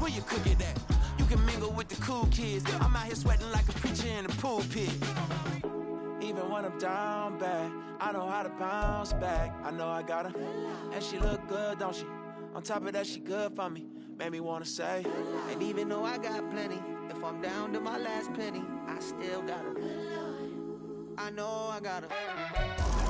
Where you cook it at? You can mingle with the cool kids. I'm out here sweating like a preacher in the pulpit. Even when I'm down bad, I know how to bounce back. I know I got her, and she look good, don't she? On top of that, she good for me. Made me wanna say, and even though I got plenty, if I'm down to my last penny, I still got her. I know I got her.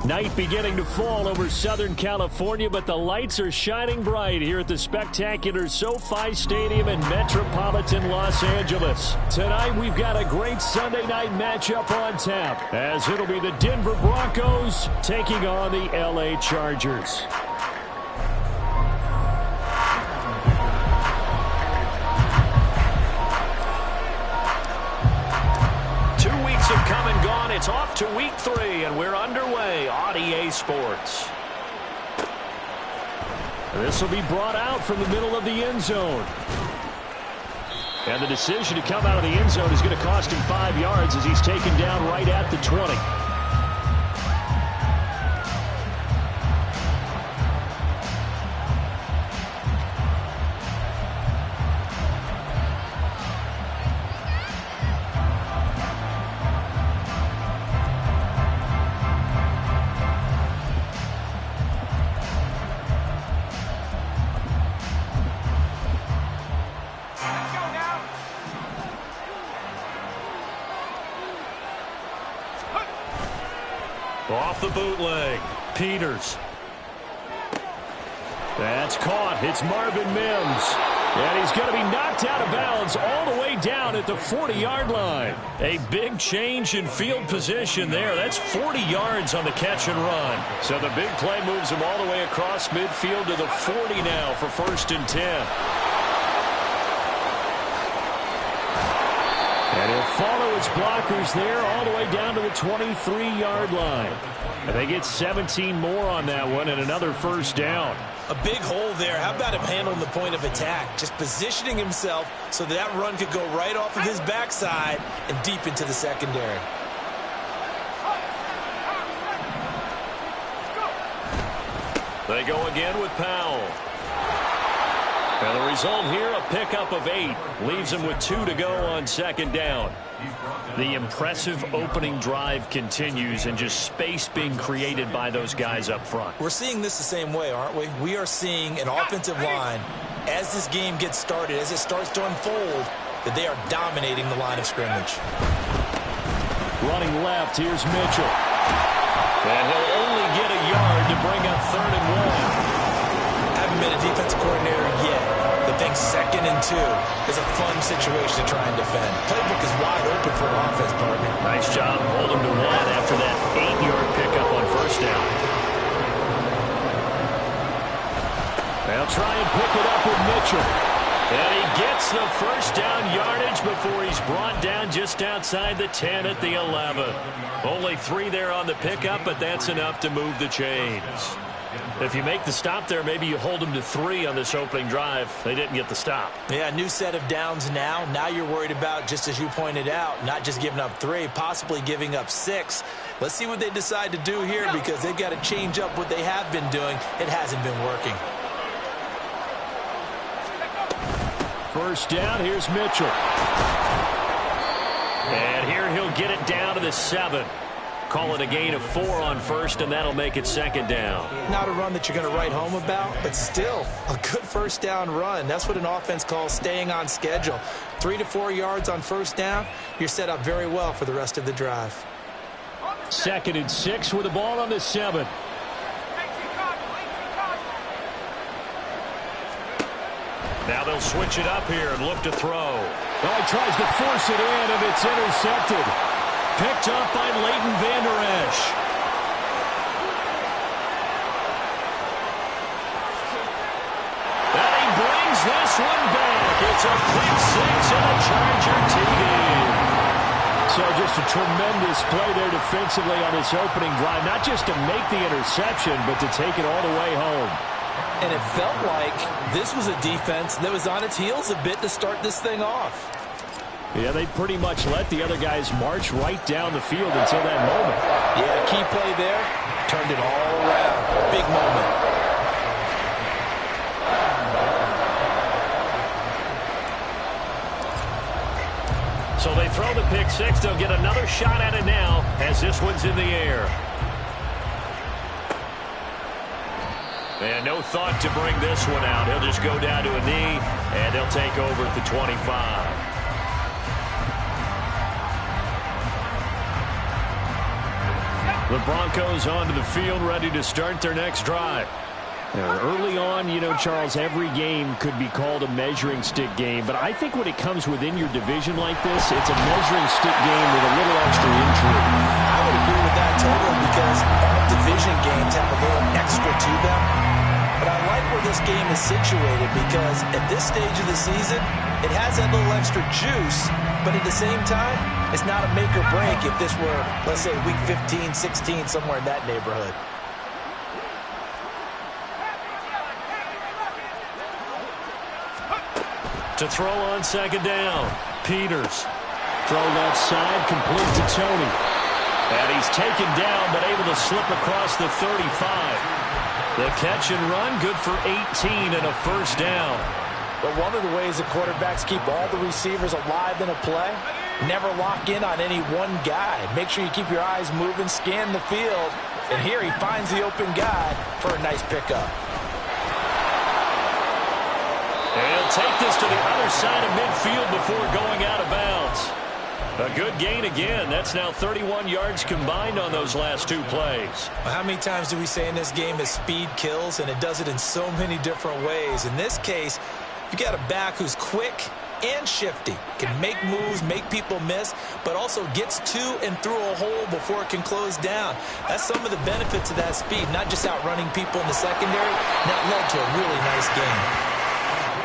Night beginning to fall over Southern California, but the lights are shining bright here at the spectacular SoFi Stadium in metropolitan Los Angeles. Tonight we've got a great Sunday night matchup on tap, as it'll be the Denver Broncos taking on the LA Chargers. 2 weeks have come and gone. It's off to week 3, and we're underway on EA Sports. This will be brought out from the middle of the end zone. And the decision to come out of the end zone is going to cost him 5 yards as he's taken down right at the 20. Off the bootleg, Peters. That's caught. It's Marvin Mims. And he's going to be knocked out of bounds all the way down at the 40-yard line. A big change in field position there. That's 40 yards on the catch and run. So the big play moves him all the way across midfield to the 40 now for 1st and 10. And he'll follow his blockers there all the way down to the 23-yard line. And they get 17 more on that one and another 1st down. A big hole there. How about him handling the point of attack? Just positioning himself so that run could go right off of his backside and deep into the secondary. They go again with Powell. And the result here, a pickup of 8. Leaves him with 2 to go on 2nd down. The impressive opening drive continues, and just space being created by those guys up front. We're seeing this the same way, aren't we? We are seeing an offensive line, as this game gets started, as it starts to unfold, that they are dominating the line of scrimmage. Running left, here's Mitchell. And he'll only get a yard to bring up 3rd and 1. Haven't been a defensive coordinator yet, but think 2nd and 2 is a fun situation to try and defend. Playbook is wide open for an offense, partner. Nice job holding to 1 after that 8-yard pickup on 1st down. They'll try and pick it up with Mitchell. And he gets the 1st down yardage before he's brought down just outside the 10 at the 11. Only 3 there on the pickup, but that's enough to move the chains. If you make the stop there, maybe you hold them to 3 on this opening drive. They didn't get the stop. Yeah, new set of downs now. Now you're worried about, just as you pointed out, not just giving up 3, possibly giving up 6. Let's see what they decide to do here, because they've got to change up what they have been doing. It hasn't been working. 1st down, here's Mitchell. And here he'll get it down to the 7. Call it a gain of 4 on 1st, and that'll make it 2nd down. Not a run that you're going to write home about, but still a good 1st down run. That's what an offense calls staying on schedule. 3 to 4 yards on 1st down, you're set up very well for the rest of the drive. 2nd and 6 with the ball on the 7. Now they'll switch it up here and look to throw. Well, he tries to force it in, and it's intercepted. Picked up by Leighton Vander Esch. And he brings this one back. It's a quick 6 and a Charger TD. So just a tremendous play there defensively on this opening drive. Not just to make the interception, but to take it all the way home. And it felt like this was a defense that was on its heels a bit to start this thing off. Yeah, they pretty much let the other guys march right down the field until that moment. Yeah, key play there. Turned it all around. Big moment. So they throw the pick six. They'll get another shot at it now as this one's in the air. And no thought to bring this one out. He'll just go down to a knee, and they'll take over at the 25. The Broncos onto the field, ready to start their next drive. Early on, you know, Charles, every game could be called a measuring stick game. But I think when it comes within your division like this, it's a measuring stick game with a little extra intrigue. I would agree with that totally because all division games have a little extra to them. But I like where this game is situated because at this stage of the season, it has that little extra juice. But at the same time, it's not a make or break if this were, let's say, week 15, 16, somewhere in that neighborhood. To throw on second down, Peters. Throw left side, complete to Tony. And he's taken down, but able to slip across the 35. The catch and run, good for 18 and a first down. But one of the ways the quarterbacks keep all the receivers alive in a play, never lock in on any one guy. Make sure you keep your eyes moving, scan the field. And here he finds the open guy for a nice pickup. He'll take this to the other side of midfield before going out of bounds. A good gain again. That's now 31 yards combined on those last two plays. Well, how many times do we say in this game that speed kills, and it does it in so many different ways? In this case, you got a back who's quick and shifty, can make moves, make people miss, but also gets to and through a hole before it can close down. That's some of the benefits of that speed, not just outrunning people in the secondary. That led to a really nice game.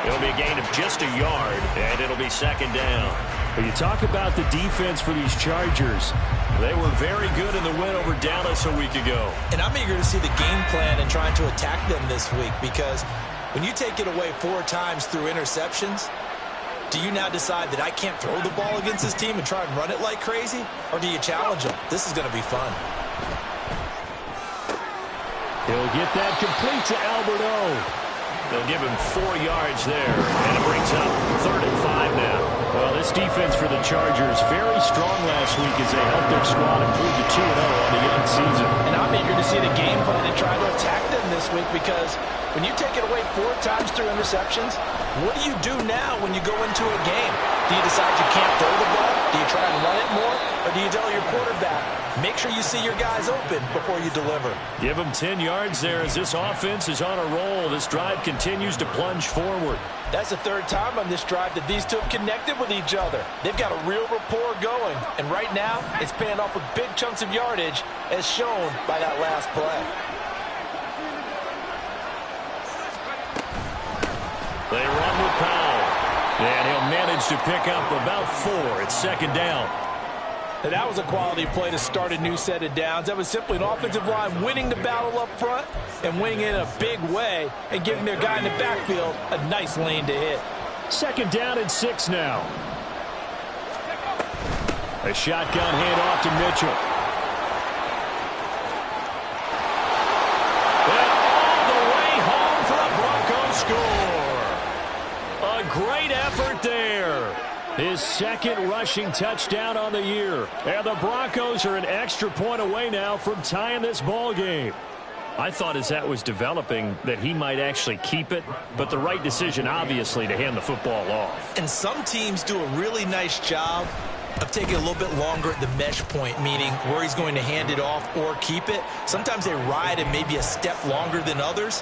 It'll be a gain of just a yard, and it'll be second down. But you talk about the defense for these Chargers. They were very good in the win over Dallas a week ago. And I'm eager to see the game plan and trying to attack them this week because when you take it away 4 times through interceptions, do you now decide that I can't throw the ball against this team and try and run it like crazy? Or do you challenge them? This is going to be fun. He'll get that complete to Albert O. They'll give him 4 yards there, and it brings up 3rd and 5 now. Well, this defense for the Chargers, very strong last week as they helped their squad improve to 2-0 on the young season. And I'm eager to see the game plan and try to attack them this week because when you take it away 4 times through interceptions, what do you do now when you go into a game? Do you decide you can't throw the ball? Do you try and run it more? Or do you tell your quarterback, make sure you see your guys open before you deliver? Give them 10 yards there as this offense is on a roll. This drive continues to plunge forward. That's the 3rd time on this drive that these two have connected with each other. They've got a real rapport going. And right now, it's paying off with big chunks of yardage as shown by that last play. They run with Powell. And he'll manage to pick up about 4. It's second down. And that was a quality play to start a new set of downs. That was simply an offensive line winning the battle up front and winning it in a big way and giving their guy in the backfield a nice lane to hit. Second down and 6 now. A shotgun handoff to Mitchell. And all the way home for a Broncos score. A great effort there. His 2nd rushing touchdown on the year. And the Broncos are an extra point away now from tying this ball game. I thought as that was developing that he might actually keep it, but the right decision, obviously, to hand the football off. And some teams do a really nice job of taking a little bit longer at the mesh point, meaning where he's going to hand it off or keep it. Sometimes they ride it maybe a step longer than others.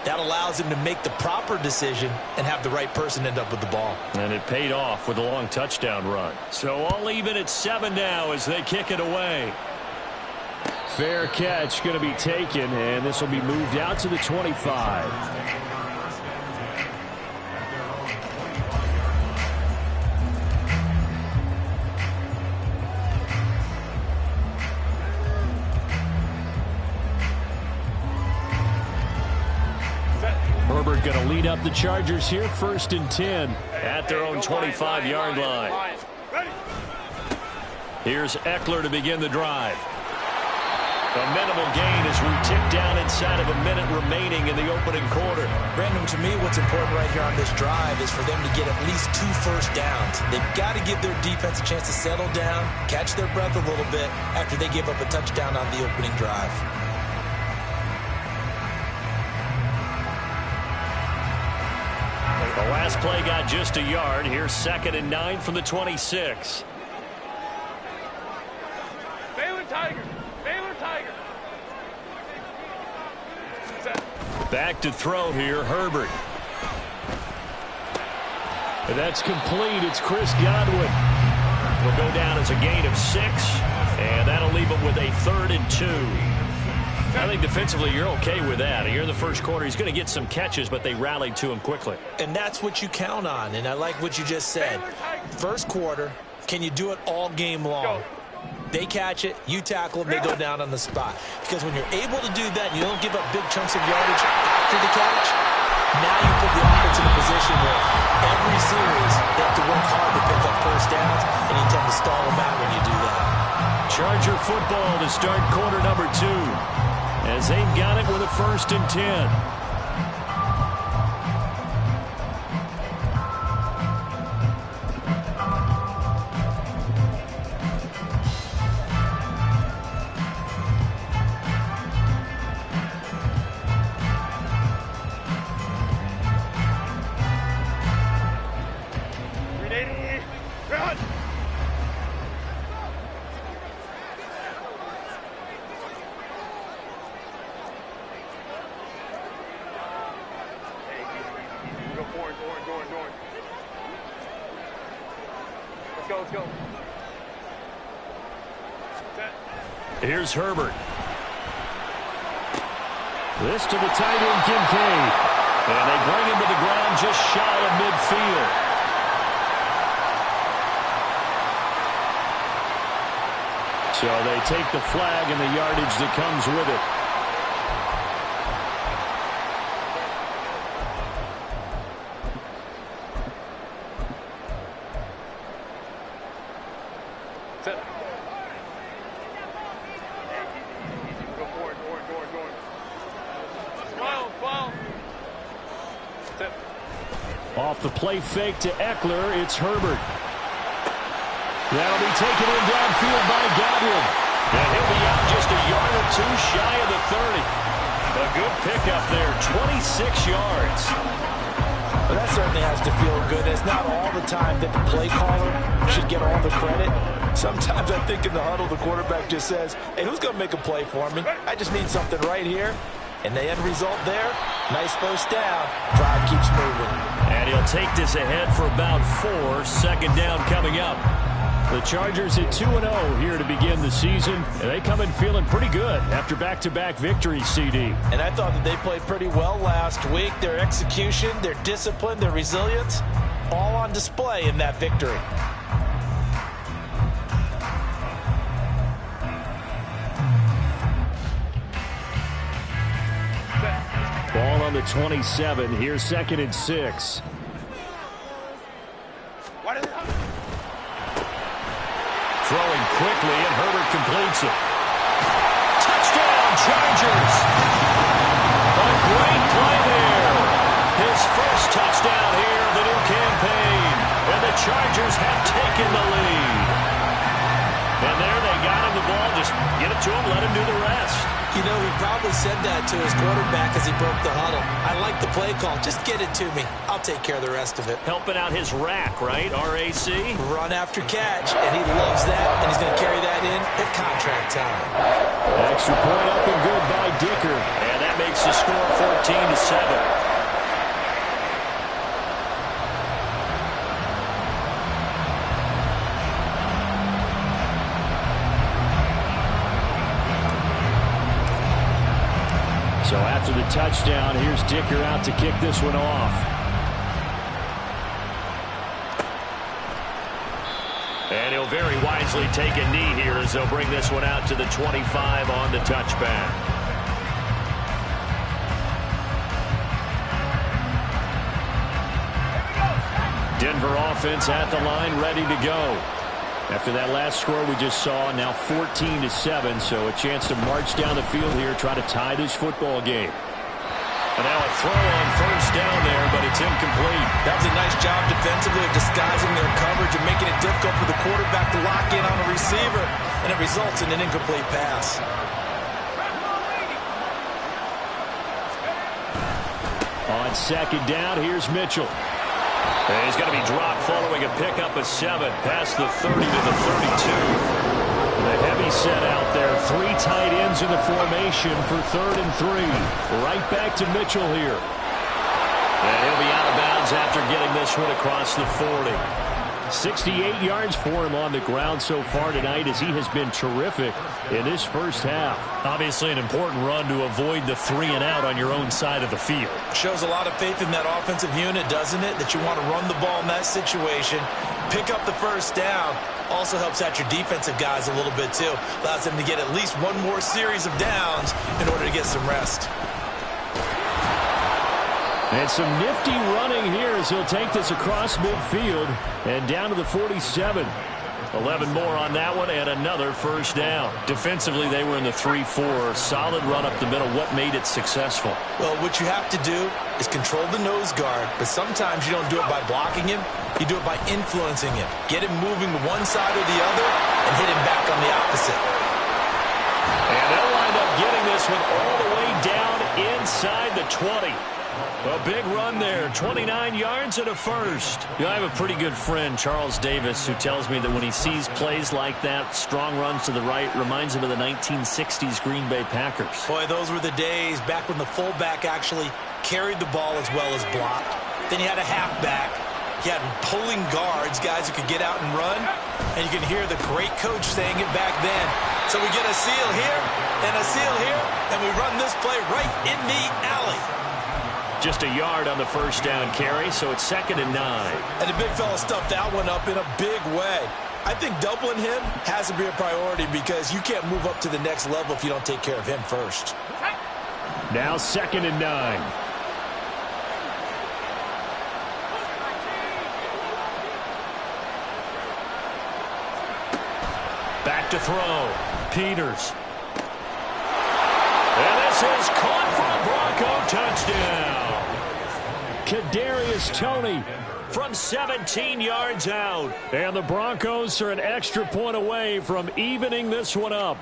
That allows him to make the proper decision and have the right person end up with the ball. And it paid off with a long touchdown run. So all even at 7 now as they kick it away. Fair catch going to be taken, and this will be moved out to the 25. Herbert going to lead up the Chargers here, 1st and 10. At their own 25-yard line. Here's Eckler to begin the drive. A minimal gain as we tick down inside of a minute remaining in the opening quarter. Brandon, to me, what's important right here on this drive is for them to get at least 2 first downs. They've got to give their defense a chance to settle down, catch their breath a little bit after they give up a touchdown on the opening drive. The last play got just a yard. Here's 2nd and 9 from the 26. Baylor Tiger. Back to throw here, Herbert. And that's complete. It's Chris Godwin. Will go down as a gain of 6, and that'll leave him with a 3rd and 2. I think defensively you're okay with that. Here in the first quarter, he's going to get some catches, but they rallied to him quickly. And that's what you count on, and I like what you just said. First quarter, can you do it all game long? They catch it, you tackle them, they go down on the spot. Because when you're able to do that, you don't give up big chunks of yardage after the catch, now you put the offense in a position where every series they have to work hard to pick up first downs, and you tend to stall them out when you do that. Charger football to start quarter number 2, as they've got it with a 1st and 10. Let's go. Here's Herbert. This to the tight end, Kincaid. And they bring him to the ground just shy of midfield. So they take the flag and the yardage that comes with it. Off the play fake to Eckler, it's Herbert. That'll be taken in downfield by Godwin. And he'll be out just a yard or 2 shy of the 30. A good pickup there, 26 yards. Well, that certainly has to feel good. It's not all the time that the play caller should get all the credit. Sometimes I think in the huddle, the quarterback just says, hey, who's going to make a play for me? I just need something right here. And the end result there, nice first down. Drive keeps moving. And he'll take this ahead for about 4. 2nd down coming up. The Chargers at 2-0 here to begin the season. And they come in feeling pretty good after back-to-back victories, CD. And I thought that they played pretty well last week. Their execution, their discipline, their resilience, all on display in that victory. Ball on the 27. Here's 2nd and 6. Throwing quickly, and Herbert completes it. Touchdown, Chargers! A great play there. His first touchdown here of the new campaign. And the Chargers have taken the lead. And there they got him the ball. Just get it to him, let him do the rest. You know, he probably said that to his quarterback as he broke the huddle. I like the play call. Just get it to me. I'll take care of the rest of it. Helping out his rack, right? RAC? Run after catch. And he loves that, and he's going to carry that in at contract time. Extra point up and good by Dicker. And that makes the score 14-7. So after the touchdown, here's Dicker out to kick this one off. And he'll very wisely take a knee here as they'll bring this one out to the 25 on the touchback. Denver offense at the line, ready to go. After that last score we just saw, now 14-7, so a chance to march down the field here, try to tie this football game. And now a throw on first down there, but it's incomplete. That was a nice job defensively of disguising their coverage and making it difficult for the quarterback to lock in on a receiver, and it results in an incomplete pass. On second down, here's Mitchell. And he's going to be dropped following a pickup of 7 past the 30 to the 32. The heavy set out there. 3 tight ends in the formation for 3rd and 3. Right back to Mitchell here. And he'll be out of bounds after getting this one across the 40. 68 yards for him on the ground so far tonight, as he has been terrific in this first half. Obviously an important run to avoid the 3-and-out on your own side of the field. Shows a lot of faith in that offensive unit, doesn't it? That you want to run the ball in that situation, pick up the first down. Also helps out your defensive guys a little bit too. Allows them to get at least one more series of downs in order to get some rest. And some nifty running here as he'll take this across midfield and down to the 47. 11 more on that one and another first down. Defensively, they were in the 3-4. Solid run up the middle. What made it successful? Well, what you have to do is control the nose guard, but sometimes you don't do it by blocking him. You do it by influencing him. Get him moving to one side or the other and hit him back on the opposite. And they'll wind up getting this one all the way down inside the 20. A big run there, 29 yards and a first. You know, I have a pretty good friend, Charles Davis, who tells me that when he sees plays like that, strong runs to the right, reminds him of the 1960s Green Bay Packers. Boy, those were the days back when the fullback actually carried the ball as well as blocked. Then you had a halfback. You had pulling guards, guys who could get out and run. And you can hear the great coach saying it back then. So we get a seal here and a seal here, and we run this play right in the alley. Just a yard on the first down carry, so it's 2nd and 9. And the big fella stuffed that one up in a big way. I think doubling him has to be a priority because you can't move up to the next level if you don't take care of him first. Now 2nd and 9. Back to throw. Peters. And this is caught for a Bronco touchdown. Kadarius Toney from 17 yards out. And the Broncos are an extra point away from evening this one up.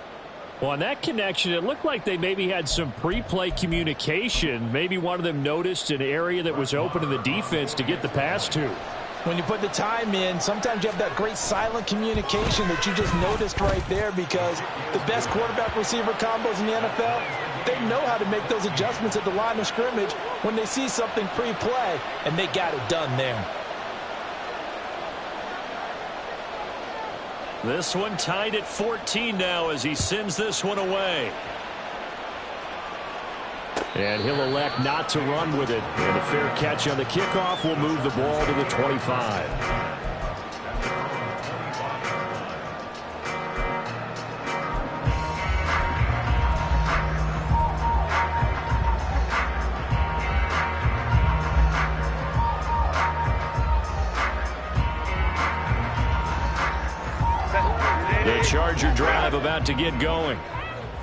Well, on that connection, it looked like they maybe had some pre-play communication. Maybe one of them noticed an area that was open in the defense to get the pass to. When you put the time in, sometimes you have that great silent communication that you just noticed right there, because the best quarterback-receiver combos in the NFL, they know how to make those adjustments at the line of scrimmage when they see something pre-play, and they got it done there. This one tied at 14 now as he sends this one away. And he'll elect not to run with it. And a fair catch on the kickoff will move the ball to the 25. The Charger drive about to get going.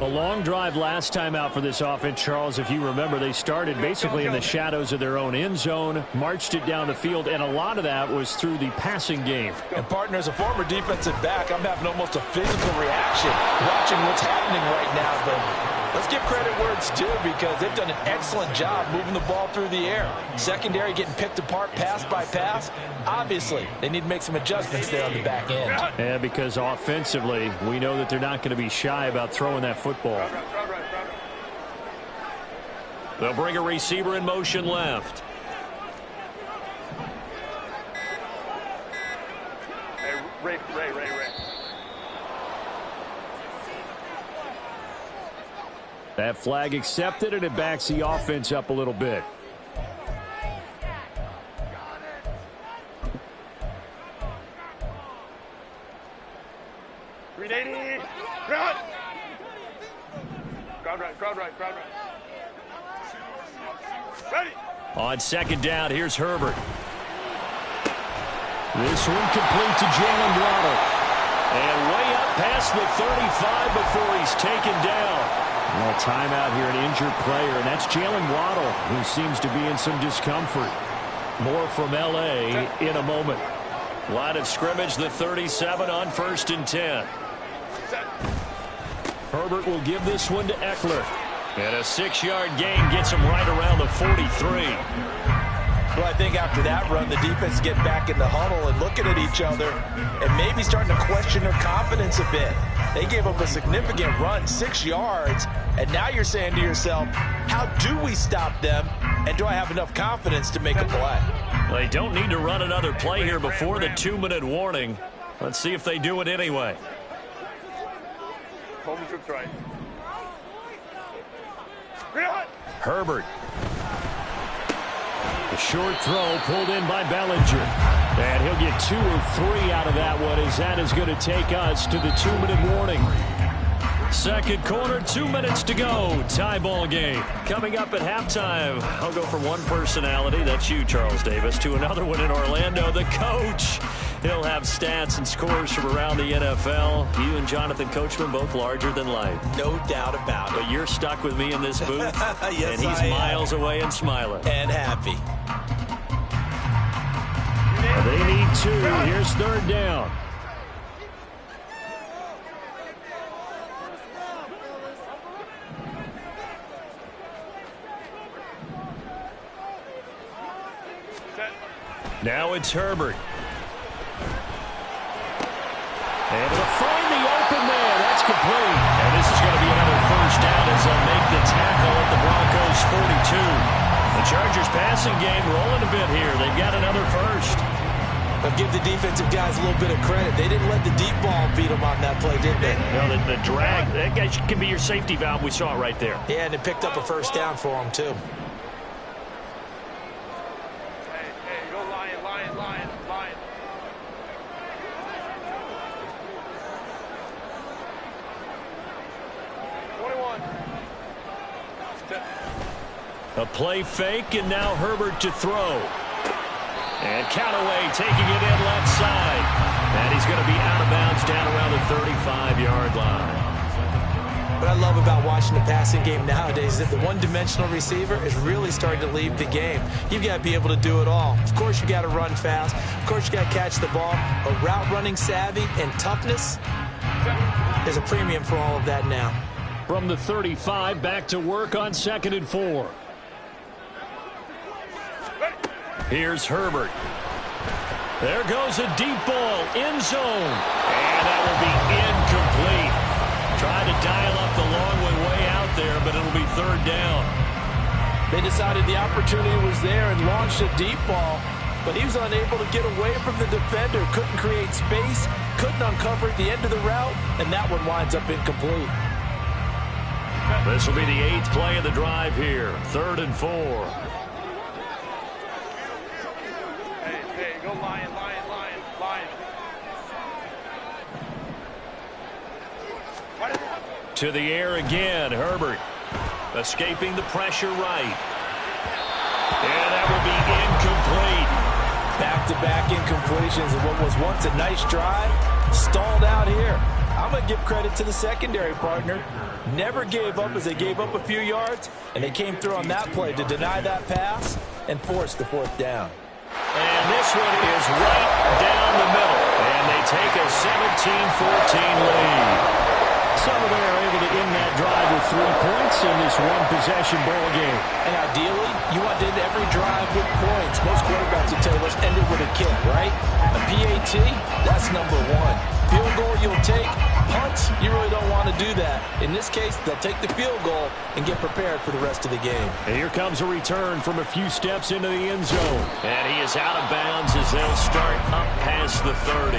A long drive last time out for this offense, Charles. If you remember, they started basically in the shadows of their own end zone, marched it down the field, and a lot of that was through the passing game. And, partner, as a former defensive back, I'm having almost a physical reaction watching what's happening right now. But let's give credit where it's due, because they've done an excellent job moving the ball through the air. Secondary getting picked apart pass by pass. Obviously, they need to make some adjustments there on the back end. And because offensively, we know that they're not going to be shy about throwing that football. They'll bring a receiver in motion left. Hey, Ray. That flag accepted, and it backs the offense up a little bit. Crowd right. Ready. On second down, here's Herbert. This one complete to Jalen Waddle. And way up past the 35 before he's taken down. Well, timeout here, an injured player, and that's Jalen Waddle, who seems to be in some discomfort. More from L.A. in a moment. Line of scrimmage, the 37 on 1st and 10. Herbert will give this one to Eckler. And a 6-yard gain gets him right around the 43. Well, I think after that run, the defense get back in the huddle and looking at each other and maybe starting to question their confidence a bit. They gave up a significant run, 6 yards, and now you're saying to yourself, how do we stop them, and do I have enough confidence to make a play? They don't need to run another play here before the 2-minute warning. Let's see if they do it anyway. Herbert. A short throw pulled in by Bellinger. And he'll get 2 or 3 out of that one, as that is going to take us to the 2-minute warning. Second quarter, 2 minutes to go. Tie ball game. Coming up at halftime, I'll go from one personality, that's you, Charles Davis, to another one in Orlando, the coach. He'll have stats and scores from around the NFL. You and Jonathan Coachman both larger than life. No doubt about it. But you're stuck with me in this booth. Yes, and he's miles away and smiling. And happy. They need 2. Here's 3rd down. Now it's Herbert. And to find the open man, that's complete. And this is going to be another first down as they'll make the tackle at the Broncos 42. The Chargers passing game rolling a bit here. They've got another first. But give the defensive guys a little bit of credit. They didn't let the deep ball beat them on that play, did they? No, the drag, that guy can be your safety valve. We saw it right there. Yeah, and it picked up a first down for them, too. A play fake, and now Herbert to throw. And Callaway taking it in left side. And he's going to be out of bounds down around the 35-yard line. What I love about watching the passing game nowadays is that the one-dimensional receiver is really starting to leave the game. You've got to be able to do it all. Of course, you got to run fast. Of course, you got to catch the ball. But route running savvy and toughness, there's a premium for all of that now. From the 35, back to work on 2nd and 4. Here's Herbert. There goes a deep ball, end zone. And that will be incomplete. Trying to dial up the long one way out there, but it'll be 3rd down. They decided the opportunity was there and launched a deep ball, but he was unable to get away from the defender. Couldn't create space, couldn't uncover at the end of the route, and that one winds up incomplete. This will be the 8th play of the drive here. 3rd and 4. Hey, go Lion. To the air again, Herbert. Escaping the pressure right. And that will be incomplete. Back-to-back incompletions of what was once a nice drive, stalled out here. I'm going to give credit to the secondary partner. Never gave up as they gave up a few yards, and they came through on that play to deny that pass and force the 4th down. And this one is right down the middle. And they take a 17-14 lead. Some of them are able to end that drive with 3 points in this one-possession ball game. And ideally, you want to end every drive with points. Most quarterbacks will tell you, let's end it with a kick, right? A PAT, that's number 1. Field goal you'll take. Punts, you really don't want to do that. In this case, they'll take the field goal and get prepared for the rest of the game. And here comes a return from a few steps into the end zone. And he is out of bounds as they'll start up past the 30.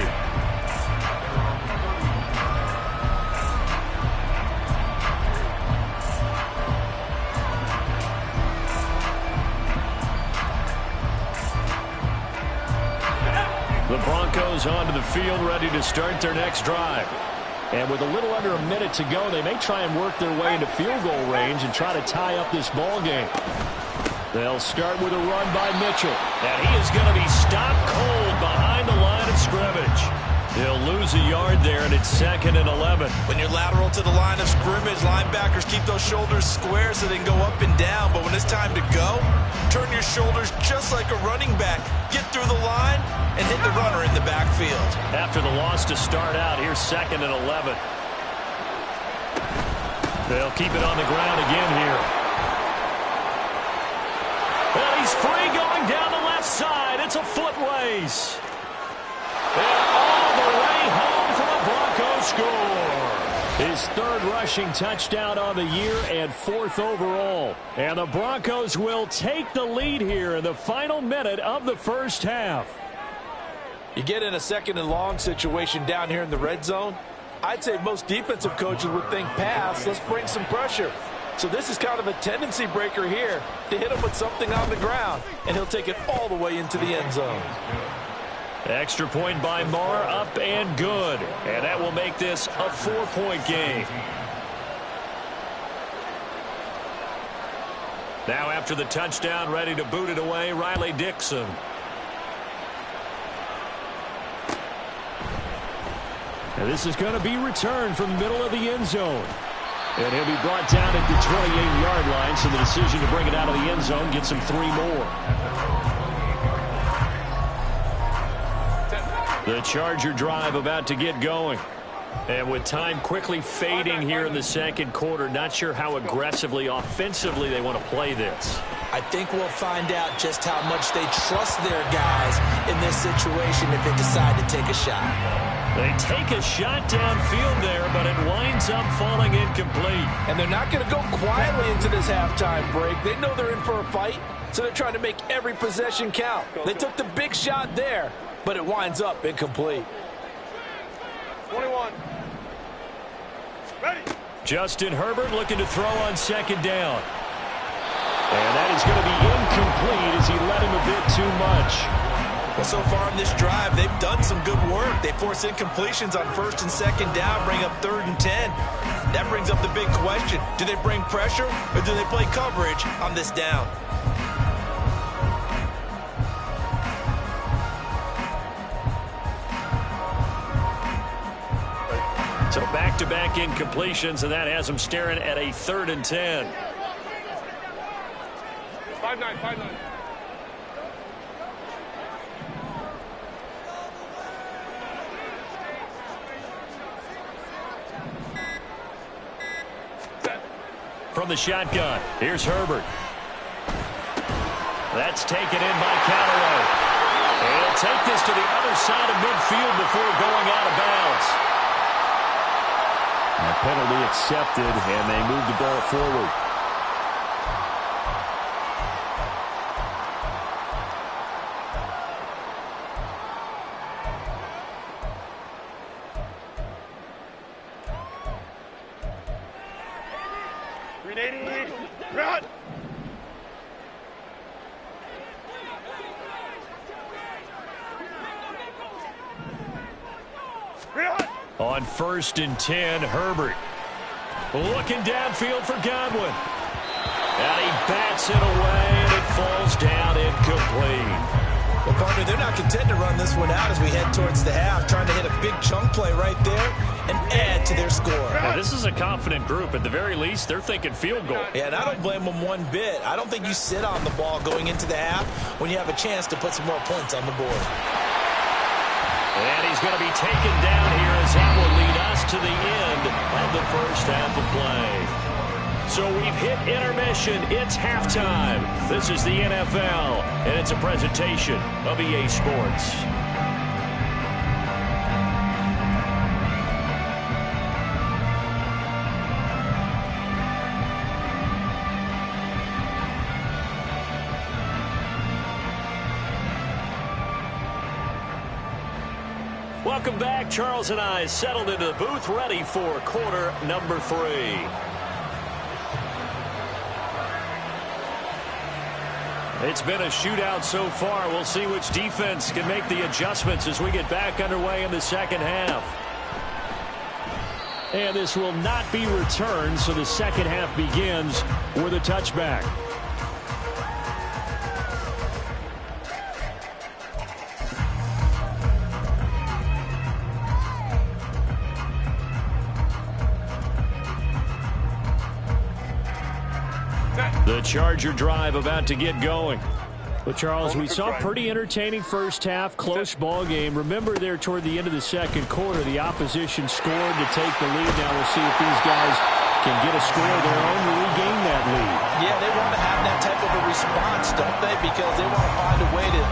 The Broncos onto the field, ready to start their next drive. And with a little under a minute to go, they may try and work their way into field goal range and try to tie up this ball game. They'll start with a run by Mitchell. And he is going to be stopped cold behind the line of scrimmage. He'll lose a yard there, and it's 2nd and 11. When you're lateral to the line of scrimmage, linebackers keep those shoulders square so they can go up and down. But when it's time to go, turn your shoulders just like a running back. Get through the line and hit the runner in the backfield. After the loss to start out, here's 2nd and 11. They'll keep it on the ground again here. And he's free going down the left side. It's a foot race. And all the way home for the Broncos score. His 3rd rushing touchdown on the year and 4th overall. And the Broncos will take the lead here in the final minute of the first half. You get in a 2nd and long situation down here in the red zone, I'd say most defensive coaches would think pass, let's bring some pressure. So this is kind of a tendency breaker here to hit him with something on the ground, and he'll take it all the way into the end zone. Extra point by Marr, up and good. And that will make this a 4-point game. Now after the touchdown, ready to boot it away, Riley Dixon. And this is going to be returned from the middle of the end zone. And he'll be brought down at the 28-yard line, so the decision to bring it out of the end zone gets him 3 more. The Charger drive about to get going. And with time quickly fading here in the 2nd quarter, not sure how aggressively, offensively they want to play this. I think we'll find out just how much they trust their guys in this situation if they decide to take a shot. They take a shot downfield there, but it winds up falling incomplete. And they're not going to go quietly into this halftime break. They know they're in for a fight, so they're trying to make every possession count. They took the big shot there, but it winds up incomplete. 21. Ready. Justin Herbert looking to throw on 2nd down. And that is going to be incomplete as he led him a bit too much. Well, so far in this drive, they've done some good work. They force incompletions on 1st and 2nd down, bring up 3rd and 10. That brings up the big question. Do they bring pressure or do they play coverage on this down? So back-to-back incompletions, and that has them staring at a 3rd and 10. 5-9, 5-9. From the shotgun, here's Herbert. That's taken in by Callaway. And he'll take this to the other side of midfield before going out of bounds. A penalty accepted, and they move the ball forward. Run! On 1st and 10, Herbert. Looking downfield for Godwin. And he bats it away, and it falls down incomplete. Well, partner, they're not content to run this one out as we head towards the half, trying to hit a big chunk play right there and add to their score. Now, this is a confident group. At the very least, they're thinking field goal. Yeah, and I don't blame them one bit. I don't think you sit on the ball going into the half when you have a chance to put some more points on the board. And he's going to be taken down here as that will lead us to the end of the first half of play. So we've hit intermission. It's halftime. This is the NFL, and it's a presentation of EA Sports. Welcome back. Charles and I settled into the booth, ready for quarter number 3. It's been a shootout so far. We'll see which defense can make the adjustments as we get back underway in the second half. And this will not be returned, so the second half begins with a touchback. Charger drive about to get going. Well, Charles, we saw a pretty entertaining first half, close ball game. Remember there toward the end of the second quarter, the opposition scored to take the lead. Now we'll see if these guys can get a score of their own to regain that lead. Yeah, they want to have that type of a response, don't they? Because they want to find a way to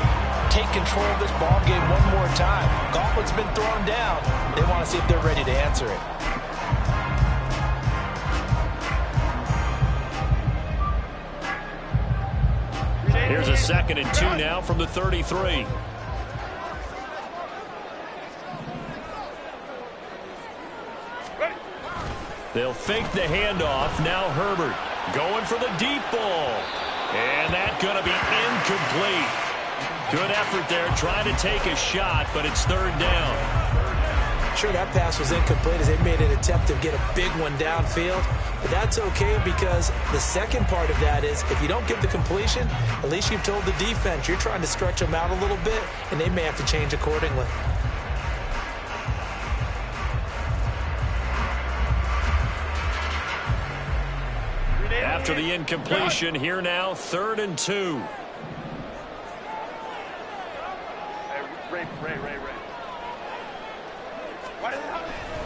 take control of this ball game one more time. Gauntlet's been thrown down. They want to see if they're ready to answer it. Here's a 2nd and 2 now from the 33. They'll fake the handoff. Now Herbert going for the deep ball. And that's going to be incomplete. Good effort there trying to take a shot, but it's 3rd down. Sure, that pass was incomplete as they made an attempt to get a big one downfield. But that's okay because the second part of that is if you don't get the completion, at least you've told the defense you're trying to stretch them out a little bit, and they may have to change accordingly. After the incompletion, here now, 3rd and 2.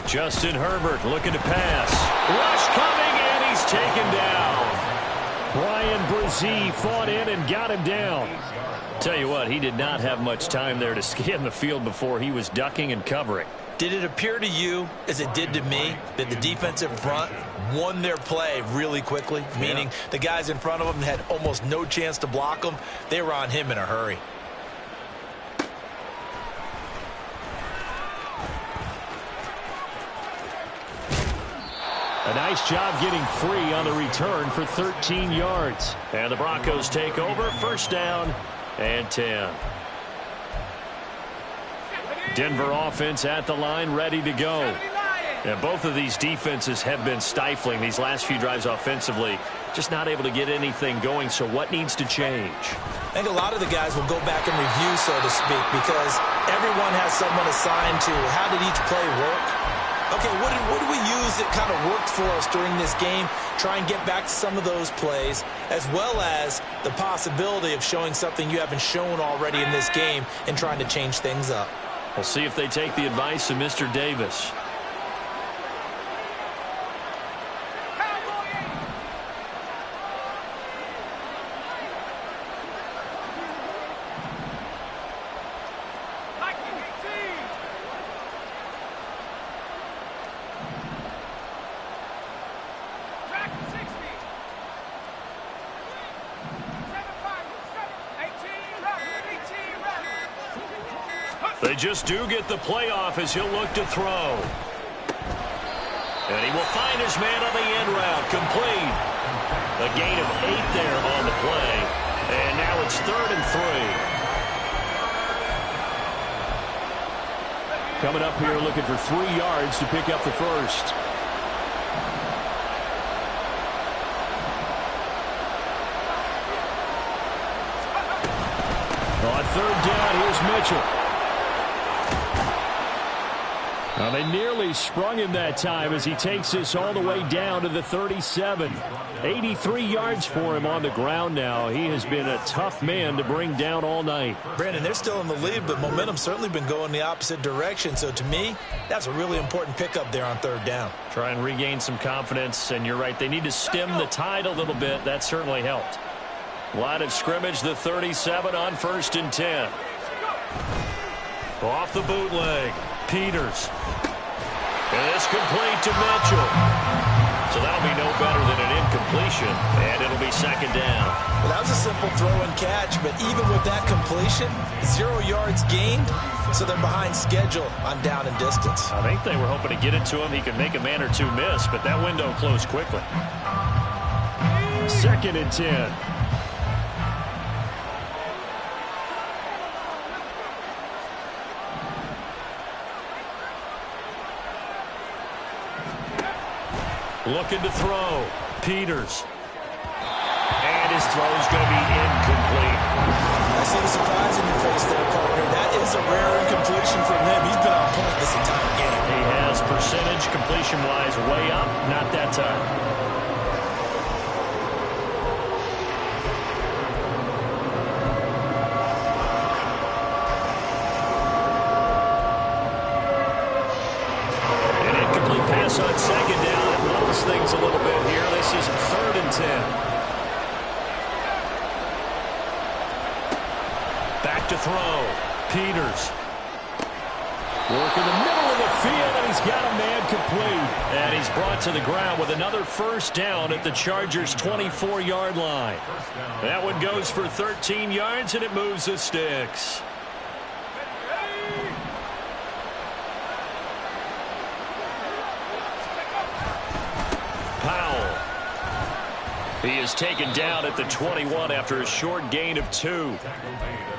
Justin Herbert looking to pass. Rush coming, and he's taken down. Brian Brzee fought in and got him down. Tell you what, he did not have much time there to scan the field before he was ducking and covering. Did it appear to you, as it did to me, that the defensive front won their play really quickly? Meaning the guys in front of them had almost no chance to block them. They were on him in a hurry. A nice job getting free on the return for 13 yards. And the Broncos take over, 1st down and 10. Denver offense at the line, ready to go. And both of these defenses have been stifling these last few drives offensively. Just not able to get anything going, so what needs to change? I think a lot of the guys will go back and review, so to speak, because everyone has someone assigned to how did each play work. Okay, what did we use that kind of worked for us during this game? Try and get back to some of those plays, as well as the possibility of showing something you haven't shown already in this game and trying to change things up. We'll see if they take the advice of Mr. Davis. They just do get the playoff as he'll look to throw. And he will find his man on the end route. Complete. A gain of 8 there on the play. And now it's 3rd and 3. Coming up here looking for 3 yards to pick up the first. On 3rd down, here's Mitchell. Now they nearly sprung him that time as he takes this all the way down to the 37. 83 yards for him on the ground now. He has been a tough man to bring down all night. Brandon, they're still in the lead, but momentum's certainly been going the opposite direction. So to me, that's a really important pickup there on 3rd down. Try and regain some confidence, and you're right. They need to stem the tide a little bit. That certainly helped. Line of scrimmage, the 37 on 1st and 10. Off the bootleg. Peters. And it's complete to Mitchell. So that'll be no better than an incompletion, and it'll be 2nd down. Well, that was a simple throw and catch, but even with that completion, 0 yards gained, so they're behind schedule on down and distance. I think they were hoping to get it to him. He could make a man or two miss, but that window closed quickly. 2nd and 10. Looking to throw. Peters. And his throw is going to be incomplete. I see the surprise in your face there, partner. That is a rare incompletion from him. He's been on point this entire game. He has percentage completion-wise way up. Not that time. pass on second down. It lulls things a little bit here. This is 3rd and 10. Back to throw. Peters. Work in the middle of the field, and he's got a man complete. And he's brought to the ground with another first down at the Chargers' 24-yard line. That one goes for 13 yards, and it moves the sticks. Powell. He is taken down at the 21 after a short gain of 2.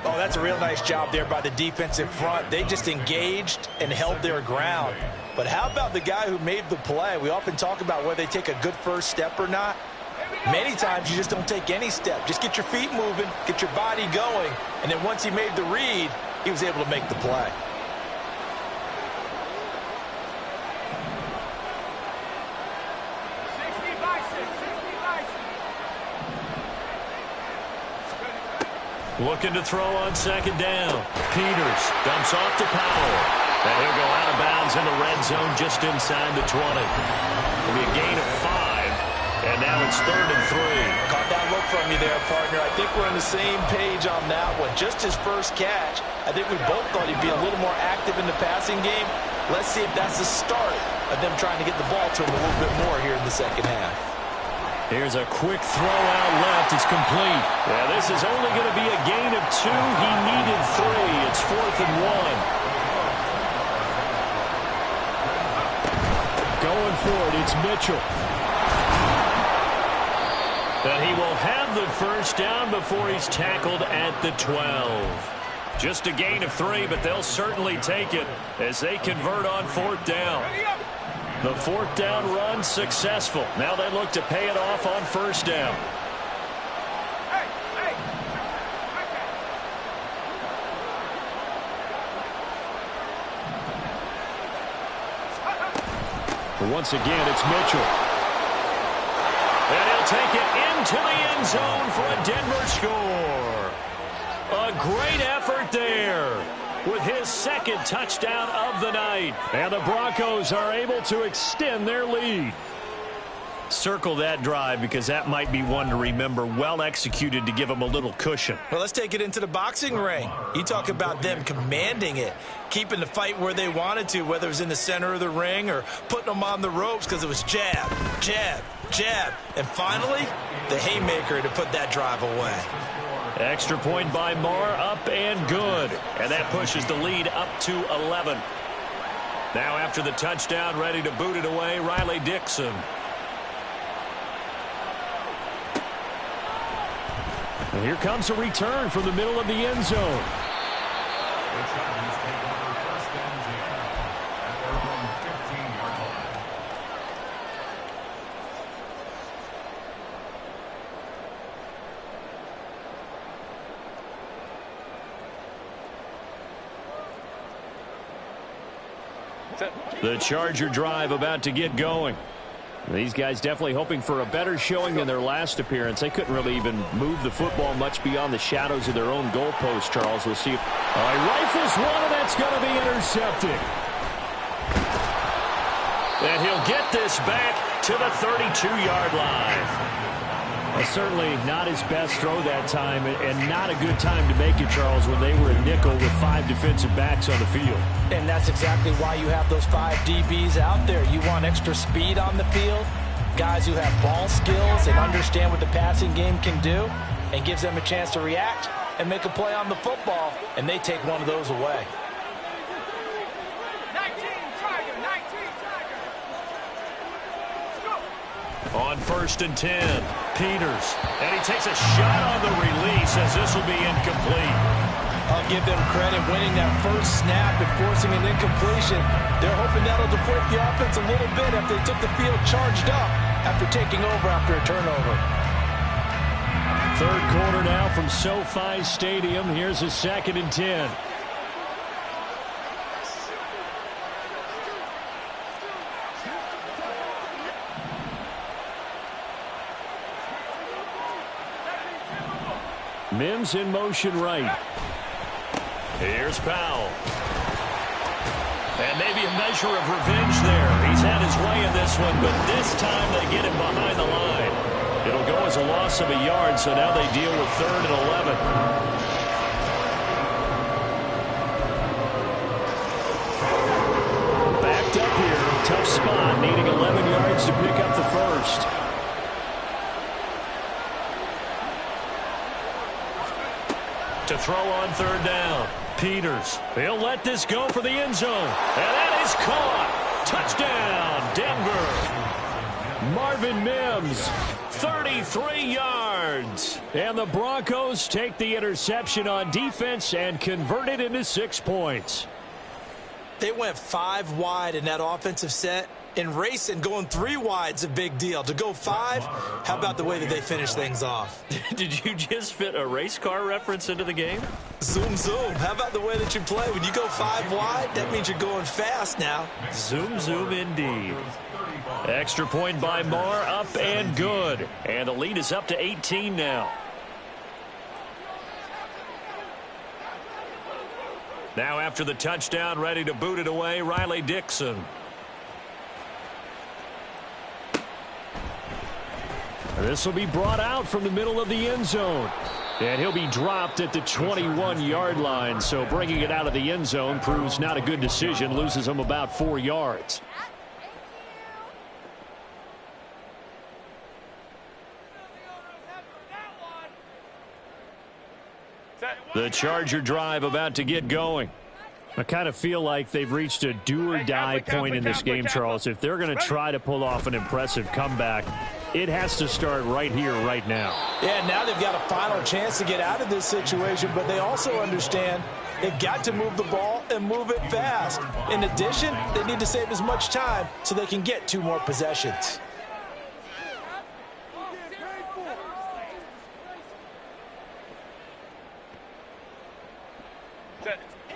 Oh, that's a real nice job there by the defensive front. They just engaged and held their ground. But how about the guy who made the play? We often talk about whether they take a good first step or not. Many times you just don't take any step. Just get your feet moving, get your body going, and then once he made the read, he was able to make the play. Looking to throw on second down. Peters dumps off to Powell. And he'll go out of bounds in the red zone just inside the 20. It'll be a gain of 5. And now it's 3rd and 3. Caught that look from you there, partner. I think we're on the same page on that one. Just his first catch. I think we both thought he'd be a little more active in the passing game. Let's see if that's the start of them trying to get the ball to him a little bit more here in the second half. Here's a quick throw out left. It's complete. Yeah, this is only going to be a gain of 2. He needed 3. It's 4th and 1. Going for it. It's Mitchell. And he will have the first down before he's tackled at the 12. Just a gain of 3, but they'll certainly take it as they convert on 4th down. The 4th down run successful. Now they look to pay it off on 1st down. Once again, it's Mitchell. And he'll take it into the end zone for a Denver score. A great effort there with his 2nd touchdown of the night. And the Broncos are able to extend their lead. Circle that drive because that might be one to remember. Well executed to give them a little cushion. Well, let's take it into the boxing ring. You talk about them commanding it, keeping the fight where they wanted to, whether it was in the center of the ring or putting them on the ropes because it was jab, jab, jab. And finally, the haymaker to put that drive away. Extra point by Marr, up and good. And that pushes the lead up to 11. Now after the touchdown, ready to boot it away, Riley Dixon. And here comes a return from the middle of the end zone. The Charger drive about to get going. These guys definitely hoping for a better showing than their last appearance. They couldn't really even move the football much beyond the shadows of their own goalpost, Charles. We'll see if... He rifles one, and that's going to be intercepted. And he'll get this back to the 32-yard line. Certainly not his best throw that time, and not a good time to make it, Charles, when they were a nickel with 5 defensive backs on the field. And that's exactly why you have those 5 DBs out there. You want extra speed on the field, guys who have ball skills and understand what the passing game can do, and gives them a chance to react and make a play on the football, and they take one of those away. On 1st and 10, Peters. And he takes a shot on the release as this will be incomplete. I'll give them credit winning that first snap and forcing an incompletion. They're hoping that'll deflate the offense a little bit after they took the field charged up after taking over after a turnover. 3rd quarter now from SoFi Stadium. Here's a 2nd and 10. Mims in motion right. Here's Powell. And maybe a measure of revenge there. He's had his way in this one, but this time they get him behind the line. It'll go as a loss of a yard, so now they deal with 3rd and 11. Backed up here. Tough spot, needing 11 yards to pick up the first. To throw on 3rd down. Peters. He'll let this go for the end zone. And that is caught. Touchdown, Denver. Marvin Mims, 33 yards. And the Broncos take the interception on defense and convert it into 6 points. They went 5 wide in that offensive set. In racing, going 3 wide's a big deal. To go 5, how about the way that they finish things off? Did you just fit a race car reference into the game? Zoom, zoom. How about the way that you play? When you go 5 wide, that means you're going fast now. Zoom, zoom indeed. Extra point by Marr, up and good. And the lead is up to 18 now. Now after the touchdown, ready to boot it away, Riley Dixon. This will be brought out from the middle of the end zone. And he'll be dropped at the 21-yard line. So bringing it out of the end zone proves not a good decision. Loses him about 4 yards. The Charger drive about to get going. I kind of feel like they've reached a do-or-die point in this game, Charles. If they're going to try to pull off an impressive comeback, it has to start right here, right now. Yeah, now they've got a final chance to get out of this situation, but they also understand they've got to move the ball and move it fast. In addition, they need to save as much time so they can get 2 more possessions.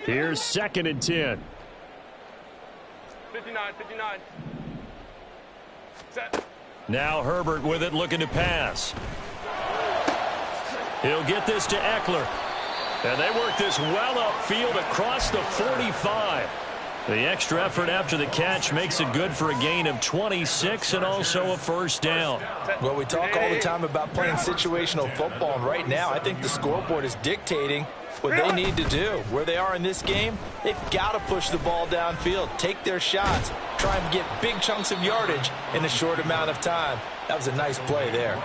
Here's 2nd and 10. 59. Set. Now Herbert with it, looking to pass. He'll get this to Eckler. And they work this well upfield across the 45. The extra effort after the catch makes it good for a gain of 26 and also a first down. Well, we talk all the time about playing situational football, and right now I think the scoreboard is dictating what they need to do. Where they are in this game, they've got to push the ball downfield, take their shots, try and get big chunks of yardage in a short amount of time. That was a nice play there.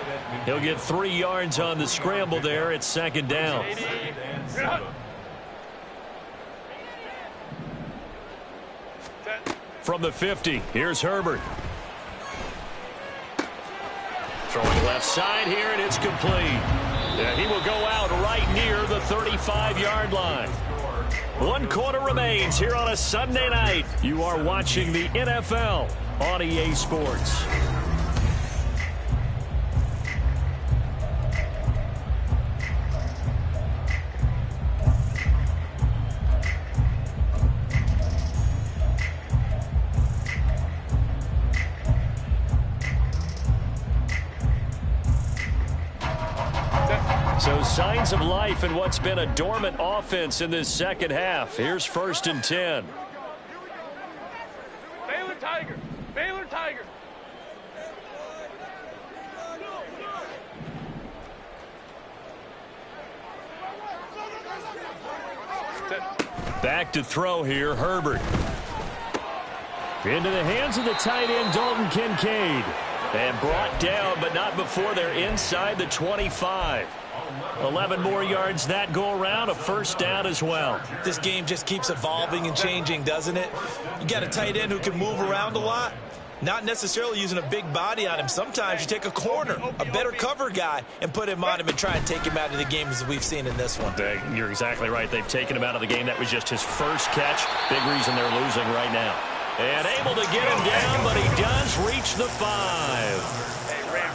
He'll get 3 yards on the scramble there. It's 2nd down. From the 50, here's Herbert. Throwing left side here, and it's complete. And he will go out right near the 35-yard line. 1 quarter remains here on a Sunday night. You are watching the NFL on EA Sports. So signs of life in what's been a dormant offense in this second half. Here's 1st and 10. Baylor Tiger. Baylor Tiger. Back to throw here, Herbert. Into the hands of the tight end, Dalton Kincaid. And brought down, but not before they're inside the 25. 11 more yards that go around, a first down as well. This game just keeps evolving and changing, doesn't it? You got a tight end who can move around a lot, not necessarily using a big body on him. Sometimes you take a corner, a better cover guy, and put him on him and try and take him out of the game as we've seen in this one. You're exactly right. They've taken him out of the game. That was just his first catch. Big reason they're losing right now. And able to get him down, but he does reach the 5. Hey, Ram.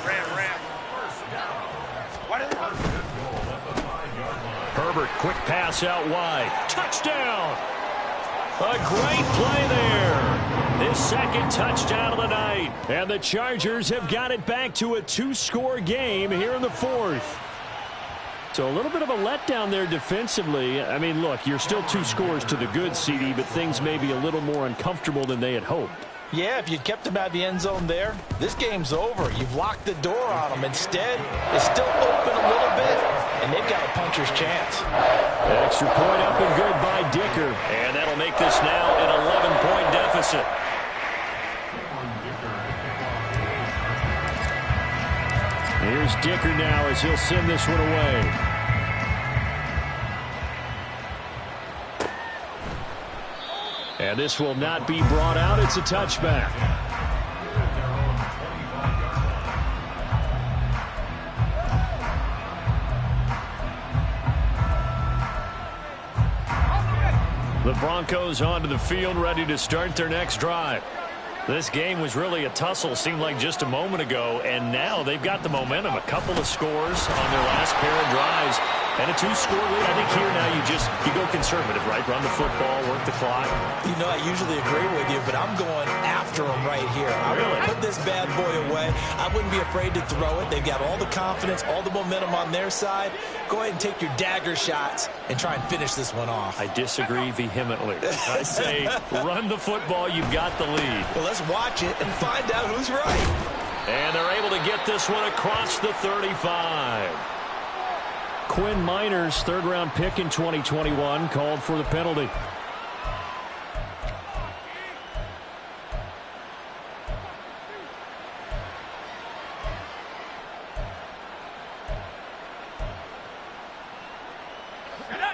Herbert, quick pass out wide. Touchdown! A great play there. His 2nd touchdown of the night. And the Chargers have got it back to a 2-score game here in the 4th. So a little bit of a letdown there defensively. I mean, look, you're still 2 scores to the good, CD, but things may be a little more uncomfortable than they had hoped. Yeah, if you'd kept them out of the end zone there, this game's over. You've locked the door on them. Instead, it's still open a little bit, and they've got a puncher's chance. Extra point up and good by Dicker. And that'll make this now an 11-point deficit. Here's Dicker now as he'll send this one away. And this will not be brought out. It's a touchback. The Broncos onto the field, ready to start their next drive. This game was really a tussle, seemed like just a moment ago, and now they've got the momentum. A couple of scores on their last pair of drives, and a 2-score lead. I think here now you go conservative, right? Run the football, work the clock. You know, I usually agree with you, but I'm going after them right here. I want to put this bad boy away. I wouldn't be afraid to throw it. They've got all the confidence, all the momentum on their side. Go ahead and take your dagger shots and try and finish this one off. I disagree vehemently. I say run the football. You've got the lead. Well, let's watch it and find out who's right. And they're able to get this one across the 35. Quinn Miners, 3rd-round pick in 2021, called for the penalty.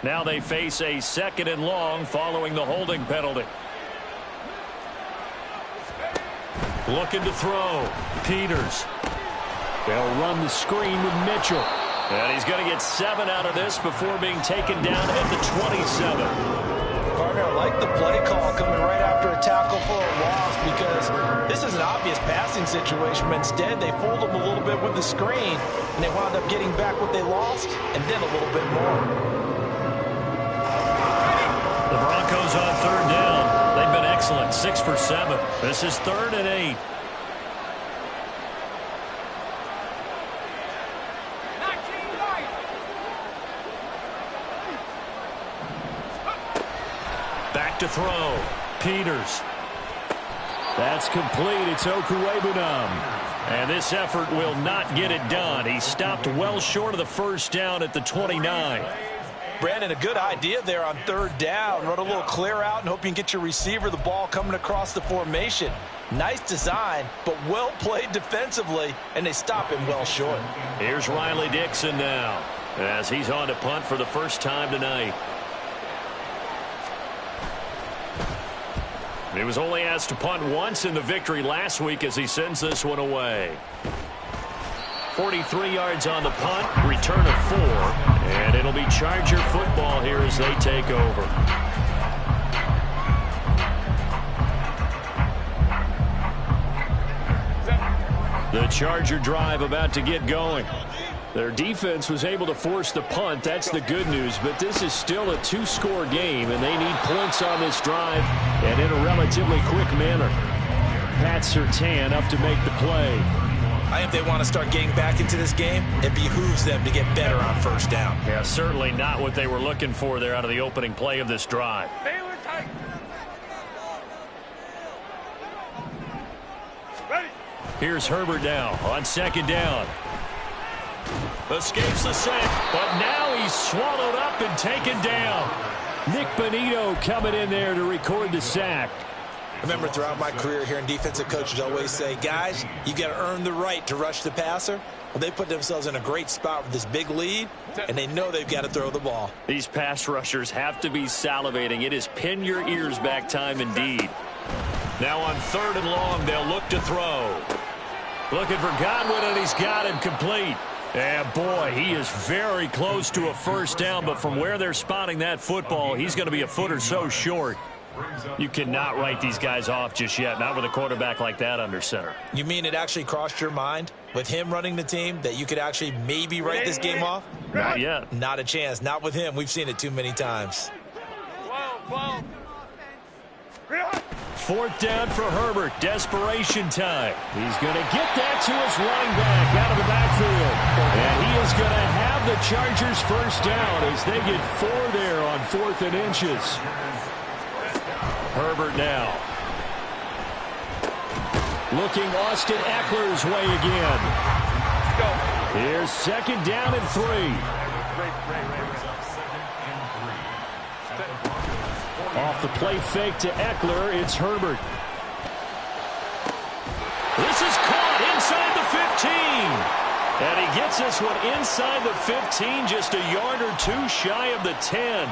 Now they face a 2nd and long following the holding penalty. Looking to throw. Peters. They'll run the screen with Mitchell. And he's going to get 7 out of this before being taken down at the 27. Partner, I like the play call coming right after a tackle for a loss because this is an obvious passing situation, but instead they fooled them a little bit with the screen, and they wound up getting back what they lost and then a little bit more. The Broncos on 3rd down. They've been excellent, 6 for 7. This is 3rd and 8. Back to throw. Peters. That's complete. It's Okuwebunam. And this effort will not get it done. He stopped well short of the 1st down at the 29. Brandon, a good idea there on 3rd down. Run a little clear out and hope you can get your receiver the ball coming across the formation. Nice design, but well played defensively, and they stop him well short. Here's Riley Dixon now as he's on to punt for the first time tonight. He was only asked to punt once in the victory last week as he sends this one away. 43 yards on the punt, return of 4, and it'll be Charger football here as they take over. The Charger drive about to get going. Their defense was able to force the punt. That's the good news, but this is still a 2-score game, and they need points on this drive and in a relatively quick manner. Pat Surtain up to make the play. I think they want to start getting back into this game. It behooves them to get better on 1st down. Yeah, certainly not what they were looking for there out of the opening play of this drive. Baylor Tiger. Ready. Here's Herbert now on 2nd down. Escapes the sack, but now he's swallowed up and taken down. Nick Bonito coming in there to record the sack. Remember, throughout my career here in defensive coaches always say, guys, you got to earn the right to rush the passer. Well, they put themselves in a great spot with this big lead, and they know they've got to throw the ball. These pass rushers have to be salivating. It is pin your ears back time indeed. Now on 3rd and long, they'll look to throw. Looking for Godwin, and he's got him complete. And boy, he is very close to a 1st down, but from where they're spotting that football, he's going to be a foot or so short. You cannot write these guys off just yet, not with a quarterback like that under center. You mean it actually crossed your mind with him running the team that you could actually maybe write this game off? Not yet. Not a chance. Not with him. We've seen it too many times. 12. 4th down for Herbert. Desperation time. He's going to get that to his running back out of the backfield. And he is going to have the Chargers first down as they get 4 there on 4th and inches. Herbert now. Looking Austin Eckler's way again. Here's 2nd down and 3. Off the play fake to Eckler, it's Herbert. This is caught inside the 15. And he gets this one inside the 15, just a yard or 2 shy of the 10.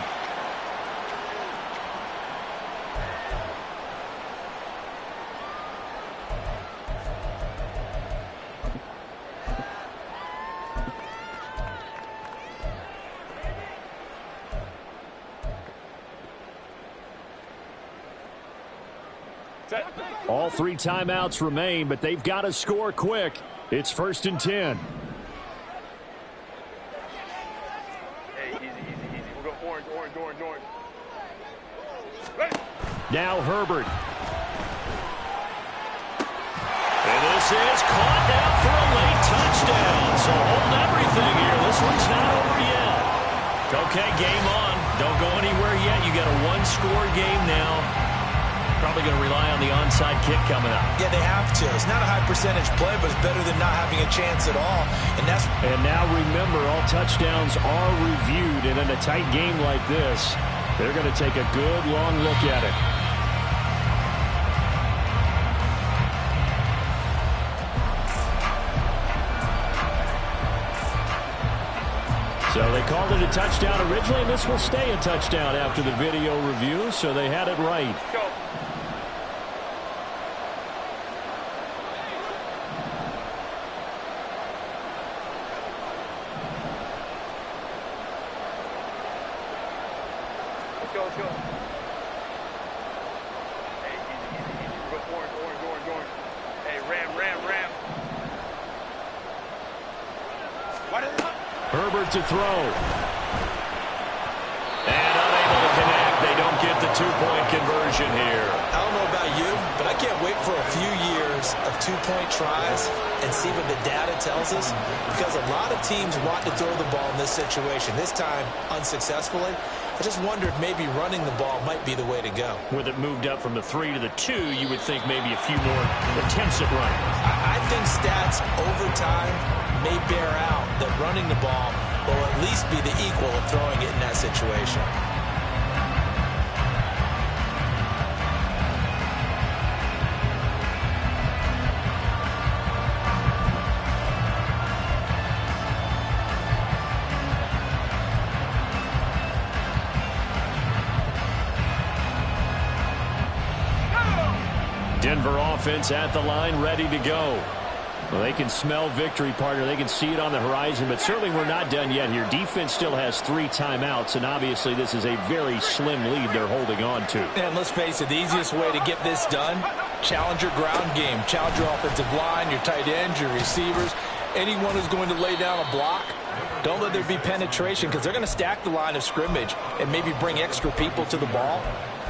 All 3 timeouts remain, but they've got to score quick. It's 1st and 10. Hey, easy. We'll go orange. Ready? Now Herbert. And this is caught now for a late touchdown. So hold everything here. This one's not over yet. Okay, game on. Don't go anywhere yet. You got a 1-score game now. Probably going to rely on the onside kick coming up. Yeah, they have to. It's not a high percentage play, but it's better than not having a chance at all. And now remember, all touchdowns are reviewed. And in a tight game like this, they're going to take a good long look at it. So they called it a touchdown originally, and this will stay a touchdown after the video review, so they had it right. Go. Let's go. Hey, easy. We'll go orange. Hey, ram. Herbert to throw. And unable to connect. They don't get the 2-point conversion here. I don't know about you, but I can't wait for a few years of 2-point tries and see what the data tells us, because a lot of teams want to throw the ball in this situation. This time, unsuccessfully. I just wonder if maybe running the ball might be the way to go. With it moved up from the 3 to the 2, you would think maybe a few more attempts at running. I think stats over time may bear out that running the ball will at least be the equal of throwing it in that situation. Denver offense at the line, ready to go. Well, they can smell victory, partner. They can see it on the horizon, but certainly we're not done yet here. Defense still has 3 timeouts, and obviously this is a very slim lead they're holding on to. And let's face it, the easiest way to get this done, challenge your ground game. Challenge your offensive line, your tight ends, your receivers, anyone who's going to lay down a block. Don't let there be penetration, because they're going to stack the line of scrimmage and maybe bring extra people to the ball.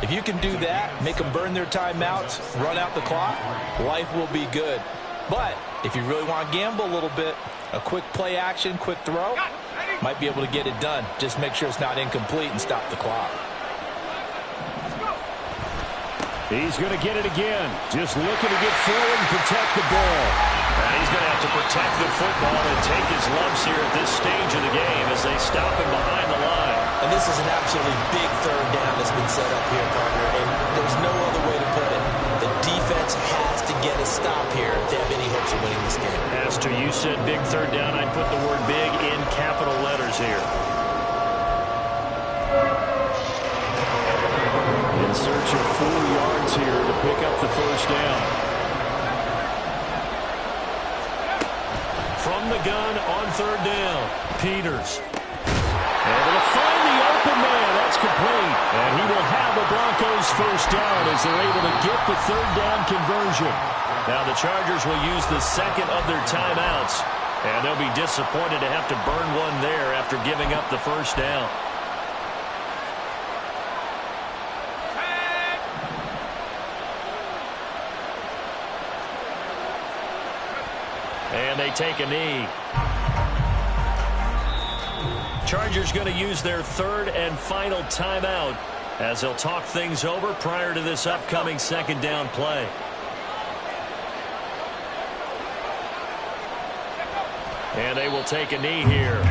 If you can do that, make them burn their timeouts, run out the clock, life will be good. But if you really want to gamble a little bit, a quick play action, quick throw, might be able to get it done. Just make sure it's not incomplete and stop the clock. He's going to get it again. Just looking to get forward and protect the ball. And he's going to have to protect the football and take his lumps here at this stage of the game as they stop him behind the line. And this is an absolutely big 3rd down that's been set up here, partner. And there's no other way to put it. The defense has to get a stop here if they have any hopes of winning this game. Pastor, you said big 3rd down. I'd put the word big in capital letters here. In search of 4 yards here to pick up the 1st down. From the gun on 3rd down, Peters. Able to find the open man. That's complete. And he will have the Broncos 1st down as they're able to get the 3rd down conversion. Now the Chargers will use the 2nd of their timeouts. And they'll be disappointed to have to burn one there after giving up the 1st down. And they take a knee. Chargers going to use their third and final timeout as they'll talk things over prior to this upcoming second down play. And they will take a knee here.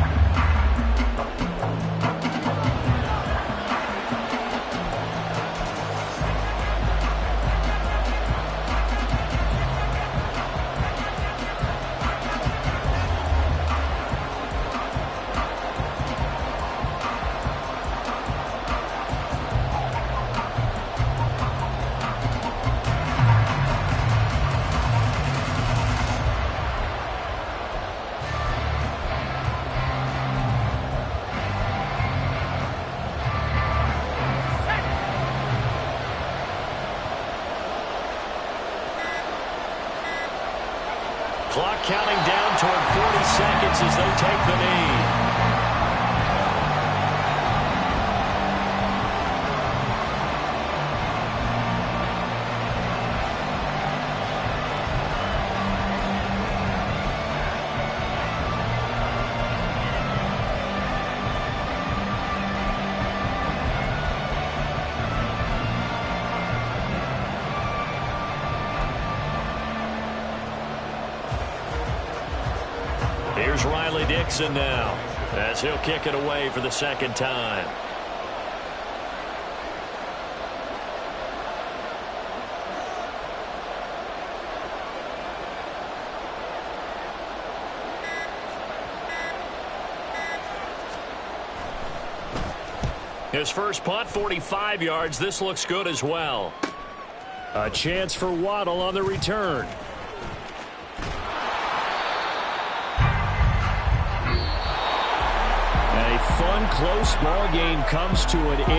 Clock counting down toward 40 seconds as they take the knee. Here's Riley Dixon now as he'll kick it away for the second time. His first punt, 45 yards. This looks good as well. A chance for Waddle on the return. A fun, close ball game comes to an end.